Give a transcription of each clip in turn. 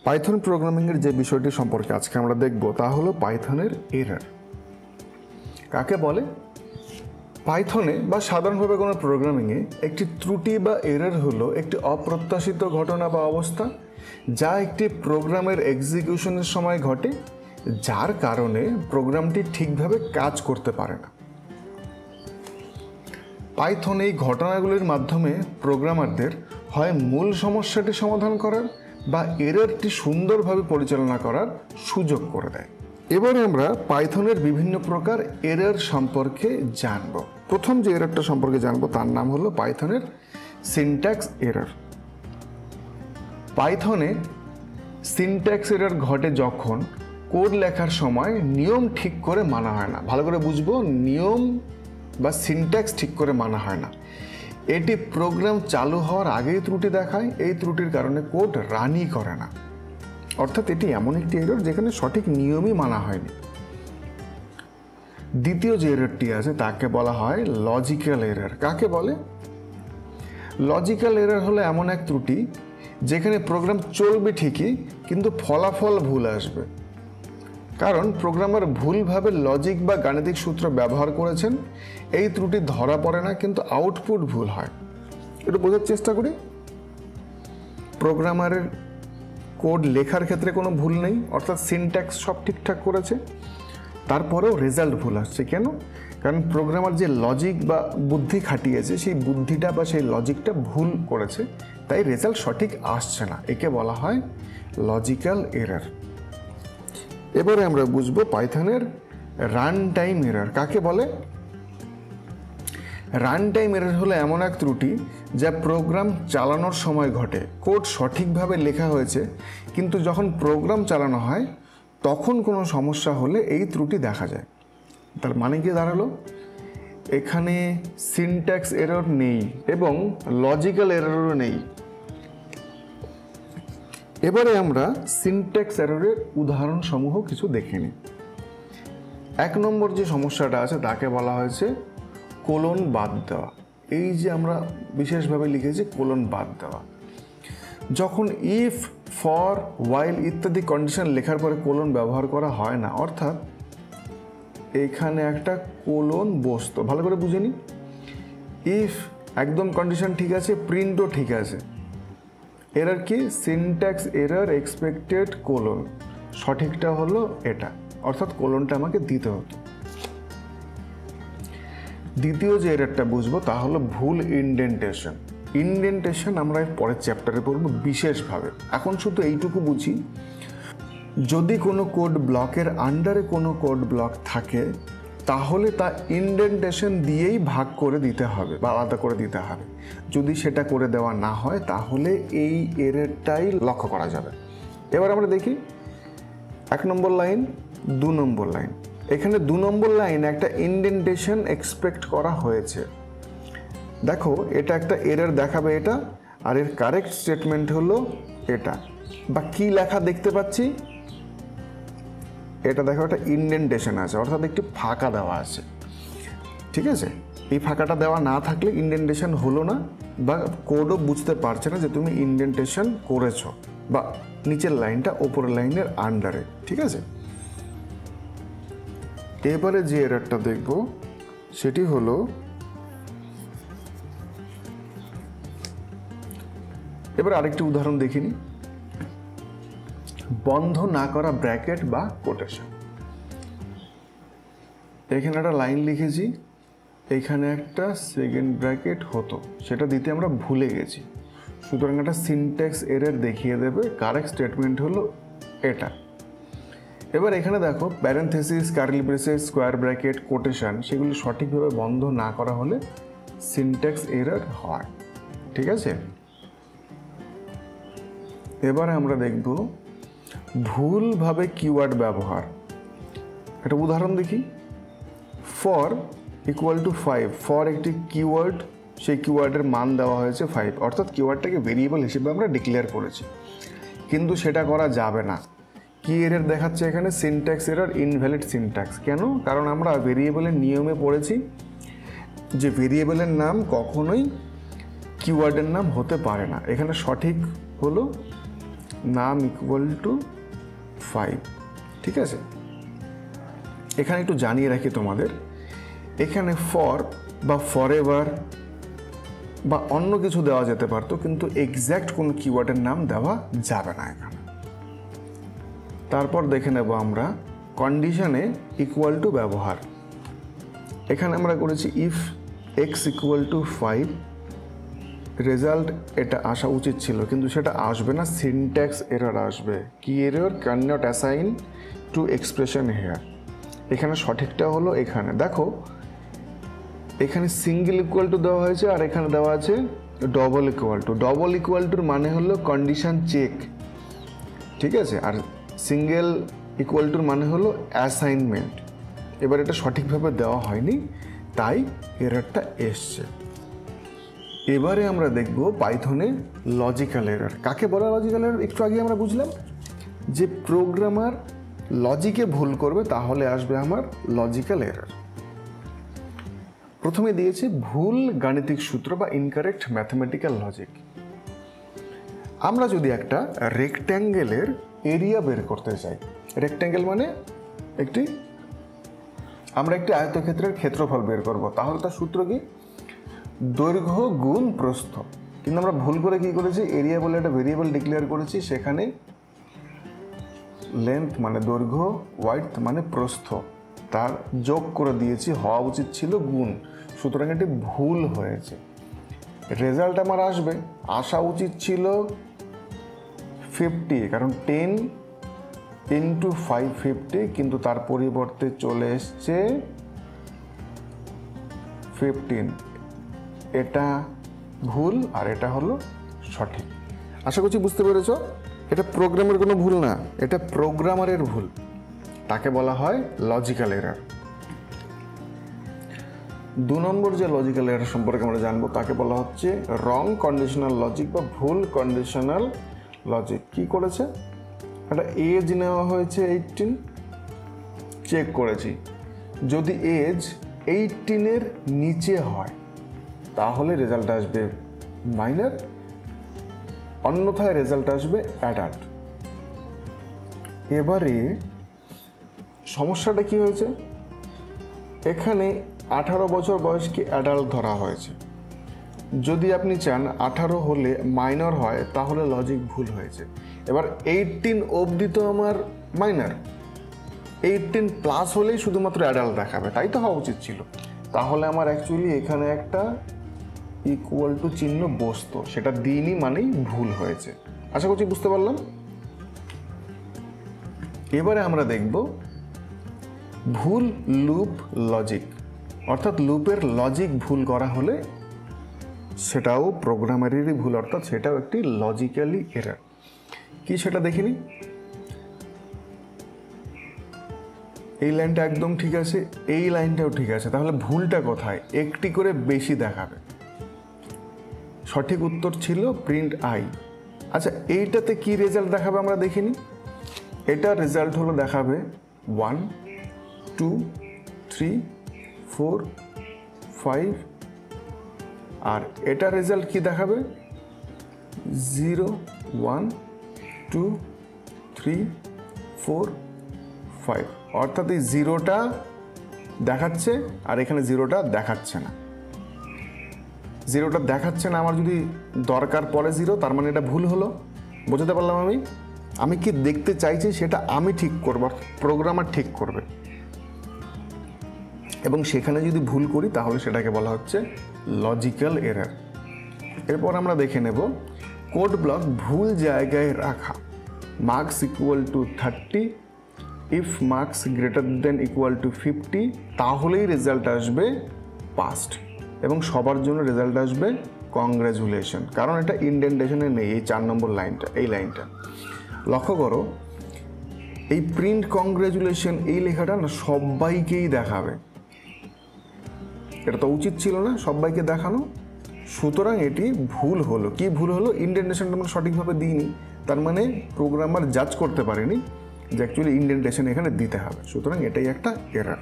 Python প্রোগ্রামিংয়ের যে বিষয়টি সম্পর্কে আজকে আমরা দেখব তা হলো পাইথনের এরর। কাকে বলে? পাইথনে বা সাধারণভাবে কোনো প্রোগ্রামিংয়ে একটি ত্রুটি বা এরর হলো একটি অপ্রত্যাশিত ঘটনা বা অবস্থা যা একটি প্রোগ্রামের এক্সিকিউশনের সময় ঘটে, যার কারণে প্রোগ্রামটি ঠিকভাবে কাজ করতে পারে না। পাইথন এই ঘটনাগুলির মাধ্যমে প্রোগ্রামারদের হয় মূল সমস্যাটি সমাধান করার বা এররটি সুন্দরভাবে পরিচালনা করার সুযোগ করে দেয়। এবারে আমরা পাইথনের বিভিন্ন প্রকার এরর সম্পর্কে জানব। প্রথম যে এররটা সম্পর্কে জানব তার নাম হলো পাইথনের সিনট্যাক্স এরর। পাইথনে সিনট্যাক্স এরর ঘটে যখন কোড লেখার সময় নিয়ম ঠিক করে মানা হয় না। ভালো করে বুঝবো, নিয়ম বা সিনট্যাক্স ঠিক করে মানা হয় না। এটি প্রোগ্রাম চালু হওয়ার আগেই ত্রুটি দেখায়। এই ত্রুটির কারণে কোড রানই করে না। অর্থাৎ এটি এমন একটি এরর যেখানে সঠিক নিয়মই মানা হয়নি। দ্বিতীয় যে এররটি আছে তাকে বলা হয় লজিক্যাল এরর। কাকে বলে? লজিক্যাল এরর হলো এমন এক ত্রুটি যেখানে প্রোগ্রাম চলবে ঠিকই কিন্তু ফলাফল ভুল আসবে, কারণ প্রোগ্রামার ভুলভাবে লজিক বা গাণিতিক সূত্র ব্যবহার করেছেন। এই ত্রুটি ধরা পড়ে না কিন্তু আউটপুট ভুল হয়। একটু বোঝার চেষ্টা করি। প্রোগ্রামারের কোড লেখার ক্ষেত্রে কোনো ভুল নেই, অর্থাৎ সিনট্যাক্স সব ঠিকঠাক করেছে, তারপরেও রেজাল্ট ভুল আসছে। কেন? কারণ প্রোগ্রামার যে লজিক বা বুদ্ধি খাটিয়েছে সেই বুদ্ধিটা বা সেই লজিকটা ভুল করেছে, তাই রেজাল্ট সঠিক আসছে না। একে বলা হয় লজিক্যাল এরর। এবারে আমরা বুঝবো পাইথনের রান টাইম এরর। কাকে বলে? রান টাইম এরর হলো এমন এক ত্রুটি যা প্রোগ্রাম চালানোর সময় ঘটে। কোড সঠিকভাবে লেখা হয়েছে কিন্তু যখন প্রোগ্রাম চালানো হয় তখন কোনো সমস্যা হলে এই ত্রুটি দেখা যায়। তার মানে কি দাঁড়ালো? এখানে সিনট্যাক্স এরর নেই এবং লজিক্যাল এররও নেই। এবারে আমরা সিনট্যাক্স এররের উদাহরণ সমূহ কিছু দেখে নিই। 1 নম্বর যে সমস্যাটা আছে তাকে বলা হয়েছে কোলন বাদ দেওয়া। এই যে আমরা বিশেষভাবে লিখেছি কোলন বাদ দেওয়া। যখন ইফ, ফর, ওয়াইল ইত্যাদি কন্ডিশন লেখার পরে কোলন ব্যবহার করা হয় না, অর্থাৎ এখানে একটা কোলন বসতো। ভালো করে বুঝে নিই। ইফ একদম কন্ডিশন ঠিক আছে, প্রিন্টও ঠিক আছে। এরর কি? Syntax error expected colon. সঠিকটা হলো এটা, অর্থাৎ কোলনটা আমাকে দিতে হতো। দ্বিতীয় যে এররটা বুঝবো তা হলো ভুল ইনডেন্টেশন। ইনডেন্টেশন আমরা এর পরের চ্যাপ্টারে পড়বো বিশেষভাবে। এখন শুধু এইটুকু বুঝি, যদি কোনো কোড ব্লকের আন্ডারে কোনো কোড ব্লক থাকে তাহলে তা ইনডেন্টেশন দিয়েই ভাগ করে দিতে হবে বা আলাদা করে দিতে হবে। যদি সেটা করে দেওয়া না হয় তাহলে এই এররটাই লক্ষ্য করা যাবে। এবার আমরা দেখি 1 নম্বর লাইন, 2 নম্বর লাইন। এখানে 2 নম্বর লাইন একটা ইনডেন্টেশন এক্সপেক্ট করা হয়েছে। দেখো এটা একটা এরর দেখাবে এটা, আর এর কারেক্ট স্টেটমেন্ট হলো এটা। বা কি লেখা দেখতে পাচ্ছি? এটা দেখো একটা ইনডেন্টেশন আছে, অর্থাৎ একটি ফাঁকা দেওয়া আছে। ঠিক আছে? এই ফাঁকাটা দেওয়া না থাকলে ইনডেন্টেশন হলো না বা কোডও বুঝতে পারছে না যে তুমি ইনডেন্টেশন করেছো, বা নিচের লাইনটা ওপরের লাইনের আন্ডারে। ঠিক আছে? এবারে যে এররটা দেখব সেটি হলো এবার আরেকটি উদাহরণ দেখিনি। বন্ধ না করা ব্র্যাকেট বা কোটেশন। এখানে একটা লাইন লিখেছি, এখানে একটা সেকেন্ড ব্র্যাকেট হতো, সেটা দিতে আমরা ভুলে গেছি। সুতরাং একটা সিনট্যাক্স এরর দেখিয়ে দেবে। কারেক্ট স্টেটমেন্ট হলো এটা। এবার এখানে দেখো parenthesis, curly braces, square bracket, quotation, সেগুলি সঠিকভাবে বন্ধ না করা হলে সিনট্যাক্স এরর হয়। ঠিক আছে? এবারে আমরা দেখব ভুলভাবে কিওয়ার্ড ব্যবহার। একটা উদাহরণ দেখি। For equal to 5। ফর একটি কিওয়ার্ড, সেই কিওয়ার্ডের মান দেওয়া হয়েছে 5, অর্থাৎ কিওয়ার্ডটাকে ভেরিয়েবল হিসেবে আমরা ডিক্লেয়ার করেছি, কিন্তু সেটা করা যাবে না। কি এরর দেখাচ্ছে এখানে? Syntax error, invalid syntax. কেন? কারণ আমরা ভেরিয়েবলের নিয়মে পড়েছি যে ভেরিয়েবলের নাম কখনোই কিওয়ার্ডের নাম হতে পারে না। এখানে সঠিক হলো নাম ইকুয়াল টু 5, ঠিক আছে। এখানে একটু জানিয়ে রাখি তোমাদের, এখানে ফর বা ফরএভার বা অন্য কিছু দেওয়া যেতে পারতো, কিন্তু এক্স্যাক্ট কোনো কিওয়ার্ডের নাম দেওয়া যাবে না এখানে। তারপর দেখে নেব আমরা কন্ডিশনে ইকুয়াল টু ব্যবহার। এখানে আমরা করেছি if x equal to 5, result এটা আসা উচিত ছিল কিন্তু সেটা আসবে না, সিনট্যাক্স এরর আসবে। কি error? Can not assign to expression here. এখানে সঠিকটা হলো, এখানে দেখো এখানে সিঙ্গেল ইকুয়াল টু দেওয়া হয়েছে আর এখানে দেওয়া আছে double equal to. Double equal টুর মানে হলো কন্ডিশন চেক, ঠিক আছে, আর সিঙ্গেল ইকুয়াল টুর মানে হলো অ্যাসাইনমেন্ট। এবার এটা সঠিকভাবে দেওয়া হয়নি, তাই এররটা এসছে। এবারে আমরা দেখব পাইথনে লজিক্যাল এরর। কাকে বলা লজিক্যাল এরর? একটু আগে আমরা বুঝলাম যে প্রোগ্রামার লজিকে ভুল করবে তাহলে আসবে আমার লজিক্যাল এরর। প্রথমে দিয়েছে ভুল গাণিতিক সূত্র বা ইনকারেক্ট ম্যাথমেটিক্যাল লজিক। আমরা যদি একটা রেক্ট্যাঙ্গেলের এরিয়া বের করতে চাই, রেক্ট্যাঙ্গেল মানে আমরা একটি আয়তক্ষেত্রের ক্ষেত্রফল বের করব, তাহলে তার সূত্র কি? দৈর্ঘ্য গুণ প্রস্থ। কিন্তু আমরা ভুল করে কি করেছি, এরিয়া বলে একটা ভেরিয়েবল ডিক্লেয়ার করেছি, সেখানে লেন্থ মানে দৈর্ঘ্য, ওয়াইডথ মানে প্রস্থ, তার যোগ করে দিয়েছি, হওয়া উচিত ছিল গুণ, সুতরাং এটি ভুল হয়েছে। রেজাল্ট আমার আসা উচিত ছিল 50, কারণ 10 ইন্টু 5 50, কিন্তু তার পরিবর্তে চলে এসছে 15। এটা ভুল আর এটা হলো সঠিক। আশা করছি বুঝতে পেরেছ। এটা প্রোগ্রামের কোনো ভুল না, এটা প্রোগ্রামারের ভুল, তাকে বলা হয় লজিক্যাল এরর। 2 নম্বর যে লজিক্যাল এরর সম্পর্কে আমরা জানবো তাকে বলা হচ্ছে রং কন্ডিশনাল লজিক বা ভুল কন্ডিশনাল লজিক। কি করেছে? একটা এজ নেওয়া হয়েছে 18, চেক করেছি, যদি এজ 18-এর নিচে হয় তাহলে রেজাল্ট আসবে মাইনর, অন্যথায় রেজাল্ট আসবে অ্যাডাল্ট। এবারে সমস্যাটা কি হয়েছে, এখানে 18 বছর বয়সকে অ্যাডাল্ট ধরা হয়েছে। যদি আপনি চান 18 হলে মাইনর হয় তাহলে লজিক ভুল হয়েছে। এবার 18 অবধি তো আমার মাইনর, 18 প্লাস হলেই শুধুমাত্র অ্যাডাল্ট দেখাবে, তাই তো হওয়া উচিত ছিল। তাহলে আমার অ্যাকচুয়ালি এখানে একটা ইকুয়াল টু চিহ্ন বসতো, সেটা দিইনি মানেই ভুল হয়েছে। আশা করছি বুঝতে পারলাম। এবারে আমরা দেখব ভুল লুপ লজিক, অর্থাৎ লুপের লজিক ভুল করা হলে সেটাও প্রোগ্রামারেরই ভুল, অর্থাৎ সেটাও একটি লজিক্যালি এরর। কি সেটা দেখিনি। এই লাইনটা একদম ঠিক আছে, এই লাইনটাও ঠিক আছে, তাহলে ভুলটা কোথায়? একটি করে বেশি দেখাবে। সঠিক উত্তর ছিল প্রিন্ট আই। আচ্ছা, এইটাতে কি রেজাল্ট দেখাবে আমরা দেখিনি। এটা রেজাল্ট হলো দেখাবে 1 2 3 4 5, আর এটা রেজাল্ট কি দেখাবে 0 1 2 3 4 5, অর্থাৎ এই 0টা দেখাচ্ছে আর এখানে 0টা দেখাচ্ছে না। 0টা দেখাচ্ছে না আমার যদি দরকার পড়ে 0, তার মানে এটা ভুল হলো। বুঝতে পারলাম আমি কি দেখতে চাইছি সেটা আমি ঠিক করব, প্রোগ্রামার ঠিক করবে, এবং সেখানে যদি ভুল করি তাহলে সেটাকে বলা হচ্ছে লজিক্যাল এরর। এরপর আমরা দেখে নেব কোড ব্লক ভুল জায়গায় রাখা। Marks equal to 30, if marks greater than equal to 50, তাহলেই রেজাল্ট আসবে পাস্ট, এবং সবার জন্য রেজাল্ট আসবে কংগ্রাচুলেশন, কারণ এটা ইনডেন্টেশনে নেই। এই 4 নম্বর লাইনটা, এই লাইনটা লক্ষ্য করো, এই প্রিন্ট কংগ্রাচুলেশন এই লেখাটা না সবাইকেই দেখাবে, এটা তো উচিত ছিল না সবাইকে দেখানো, সুতরাং এটি ভুল হলো। কি ভুল হলো? ইনডেন্টেশনটা আমরা সঠিকভাবে দিইনি, তার মানে প্রোগ্রামার জাজ করতে পারেনি যে অ্যাকচুয়ালি ইনডেন্টেশন এখানে দিতে হবে, সুতরাং এটাই একটা এরর।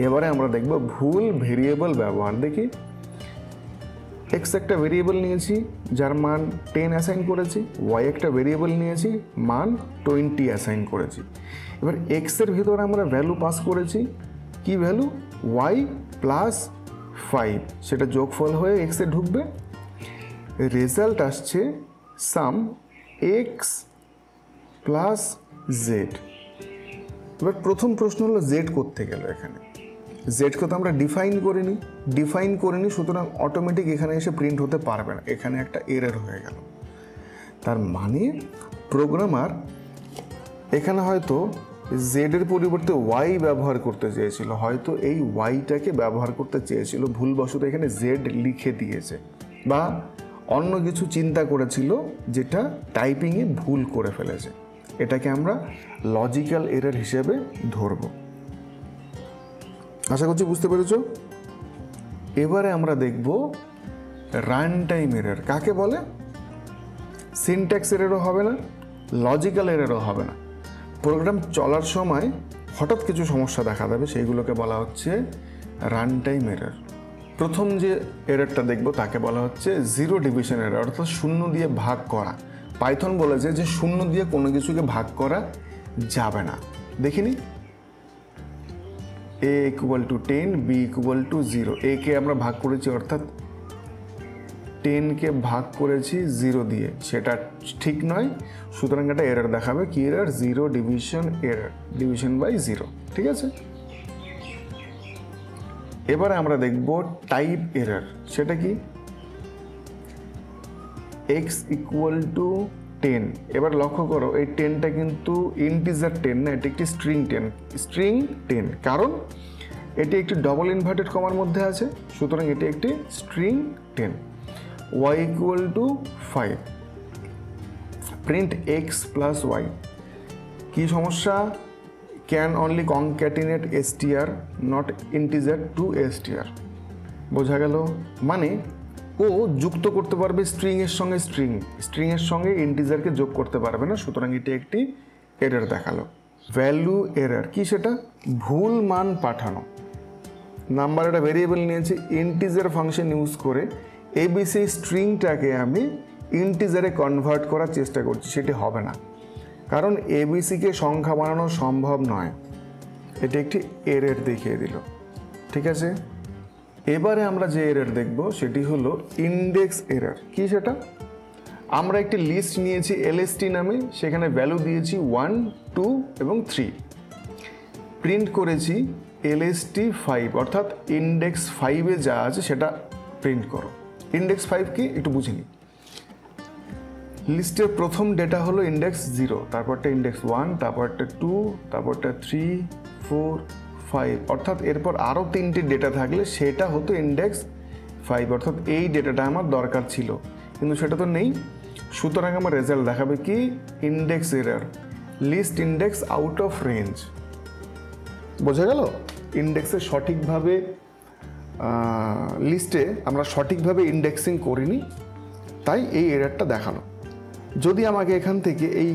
এবারে আমরা দেখব ভুল ভেরিয়েবল ব্যবহার। দেখি এক্স একটা ভেরিয়েবল নিয়েছি যার মান 10 অ্যাসাইন করেছি, ওয়াই একটা ভেরিয়েবল নিয়েছি মান 20 অ্যাসাইন করেছি। এবার এক্সের ভিতরে আমরা ভ্যালু পাস করেছি, কি ভ্যালু? ওয়াই প্লাস 5, সেটা যোগফল হয়ে এক্সে ঢুকবে। রেজাল্ট আসছে সাম এক্স প্লাস জেড। এবার প্রথম প্রশ্ন হলো জেড কোত্থেকে গেল এখানে? জেডকে তো আমরা ডিফাইন করিনি, সুতরাং অটোমেটিক এখানে এসে প্রিন্ট হতে পারবে না, এখানে একটা এরর হয়ে গেল। তার মানে প্রোগ্রামার এখানে হয়তো জেডের পরিবর্তে ওয়াই ব্যবহার করতে চেয়েছিল, হয়তো এই ওয়াইটাকে ব্যবহার করতে চেয়েছিল, ভুলবশত এখানে জেড লিখে দিয়েছে, বা অন্য কিছু চিন্তা করেছিল যেটা টাইপিংয়ে ভুল করে ফেলেছে। এটাকে আমরা লজিক্যাল এরর হিসেবে ধরব। আশা করছি বুঝতে পেরেছ। এবারে আমরা দেখব রান টাইম এরর কাকে বলে। সিনট্যাক্স এররও হবে না, লজিক্যাল এররও হবে না, প্রোগ্রাম চলার সময় হঠাৎ কিছু সমস্যা দেখা দেবে, সেইগুলোকে বলা হচ্ছে রান টাইম এরর। প্রথম যে এররটা দেখব তাকে বলা হচ্ছে জিরো ডিভিশন এরর, অর্থাৎ শূন্য দিয়ে ভাগ করা। পাইথন বলেছে যে শূন্য দিয়ে কোনো কিছুকে ভাগ করা যাবে না। দেখিনি, a equal to 10, b equal to 0। a কে আমরা ভাগ করেছি অর্থাৎ 10কে ভাগ করেছি 0 দিয়ে, সেটা ঠিক নয়, সুতরাং একটা এরর দেখাবে। কি error? Zero division error, division by 0। ঠিক আছে, এবারে আমরা দেখব টাইপ এরর। সেটা কি? x equal to 10। এবার লক্ষ্য করো এই 10টা কিন্তু ইন্টিজার 10 না, এটি একটি স্ট্রিং 10, কারণ এটি একটি ডবল ইনভার্টেড কমার মধ্যে আছে, সুতরাং এটি একটি string 10। y equal to 5, print x plus y। কি সমস্যা? Can only concatenate str not integer to str। বোঝা গেল? মানে ও যুক্ত করতে পারবে স্ট্রিংয়ের সঙ্গে স্ট্রিংয়ের সঙ্গে ইন্টিজারকে যোগ করতে পারবে না, সুতরাং এটি একটি এরর দেখালো। ভ্যালু এরর কি? সেটা ভুল মান পাঠানো। নাম্বার একটা ভেরিয়েবল নিয়েছি, ইন্টিজার ফাংশন ইউজ করে এবিসি স্ট্রিংটাকে আমি ইন্টিজারে কনভার্ট করার চেষ্টা করছি, সেটি হবে না, কারণ এবিসিকে সংখ্যা বানানো সম্ভব নয়। এটি একটি এরর দেখিয়ে দিল। ঠিক আছে, এবারে আমরা যে এরর দেখব সেটি হলো ইন্ডেক্স এরর। কি সেটা? আমরা একটি লিস্ট নিয়েছি এলএসটি নামে, সেখানে ভ্যালু দিয়েছি 1, 2 এবং 3, প্রিন্ট করেছি এলএসটি 5, অর্থাৎ ইন্ডেক্স 5-এ যা আছে সেটা প্রিন্ট করো। ইন্ডেক্স 5 কি একটু বুঝিনি। লিস্টের প্রথম ডেটা হলো ইন্ডেক্স 0, তারপরটা ইন্ডেক্স 1, তারপরটা 2, তারপরটা 3, 4, 5, অর্থাৎ এরপর আরও 3টি ডেটা থাকলে সেটা হতো ইন্ডেক্স 5, অর্থাৎ এই ডেটাটা আমার দরকার ছিল, কিন্তু সেটা তো নেই, সুতরাং আমার রেজাল্ট দেখাবে কি? Index error, list index out of range. বোঝা গেল? ইন্ডেক্সে সঠিকভাবে লিস্টে আমরা সঠিকভাবে ইন্ডেক্সিং করিনি, তাই এই এররটা দেখালো। যদি আমাকে এখান থেকে এই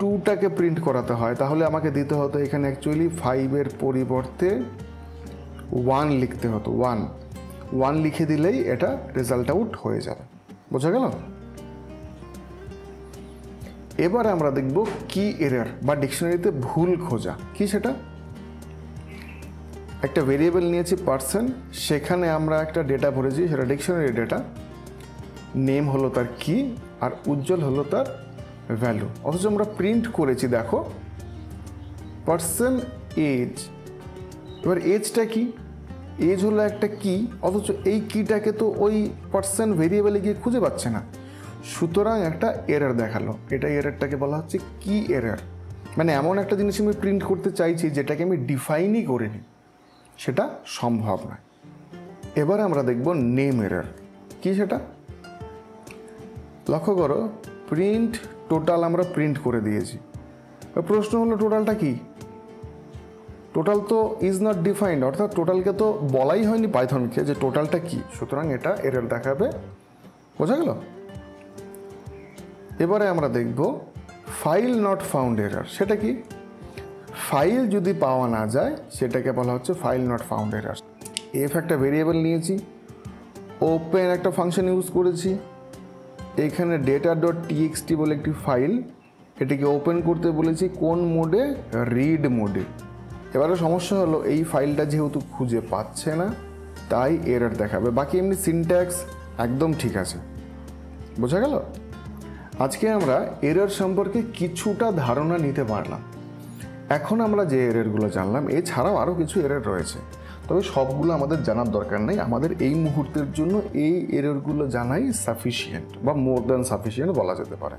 2টাকে প্রিন্ট করাতে হয় তাহলে আমাকে দিতে হতো এখানে অ্যাকচুয়ালি 5-এর পরিবর্তে 1 লিখতে হতো। 1 লিখে দিলেই এটা রেজাল্ট আউট হয়ে যাবে। বোঝা গেল? এবারে আমরা দেখব কি এরর বা ডিকশনারিতে ভুল খোঁজা। কি সেটা? একটা ভেরিয়েবল নিয়েছি পার্সন, সেখানে আমরা একটা ডেটা ভরেছি, সেটা ডিকশনারি ডেটা, নেম হলো তার কি আর উজ্জ্বল হলো তার ভ্যালু, অথচ আমরা প্রিন্ট করেছি দেখো পার্সন এজ। এবার এজটা কি? এজ হলো একটা কি, অথচ এই কিটাকে তো ওই পার্সন ভেরিয়েবলে গিয়ে খুঁজে পাচ্ছে না, সুতরাং একটা এরর দেখালো। এটা এররটাকে বলা হচ্ছে কি এরর। মানে এমন একটা জিনিস আমি প্রিন্ট করতে চাইছি যেটাকে আমি ডিফাইনই করিনি, সেটা সম্ভব নয়। এবার আমরা দেখব নেম এরর। কি সেটা? লক্ষ্য করো, প্রিন্ট টোটাল আমরা প্রিন্ট করে দিয়েছি। প্রশ্ন হলো টোটালটা কি? টোটাল তো ইজ নট ডিফাইন্ড, অর্থাৎ টোটালকে তো বলাই হয়নি পাইথনকে যে টোটালটা কি, সুতরাং এটা এরর দেখাবে। বোঝা গেল? এবারে আমরা দেখব ফাইল নট ফাউন্ড এরর। সেটা কি? ফাইল যদি পাওয়া না যায় সেটাকে বলা হচ্ছে file not found error. F একটা ভেরিয়েবল নিয়েছি, ওপেন একটা ফাংশন ইউজ করেছি, এখানে data.txt বলে একটি ফাইল, এটিকে ওপেন করতে বলেছি কোন মোডে, রিড মোডে। এবারে সমস্যা হলো এই ফাইলটা যেহেতু খুঁজে পাচ্ছে না তাই এরর দেখাবে, বাকি এমনি সিনট্যাক্স একদম ঠিক আছে। বোঝা গেল? আজকে আমরা এরর সম্পর্কে কিছুটা ধারণা নিতে পারলাম। এখন আমরা যে এররগুলো জানলাম এছাড়াও আরও কিছু এরর রয়েছে, তবে সবগুলো আমাদের জানার দরকার নেই। আমাদের এই মুহূর্তের জন্য এই এররগুলো জানাই সাফিসিয়েন্ট বা মোর দ্যান সাফিসিয়েন্ট বলা যেতে পারে।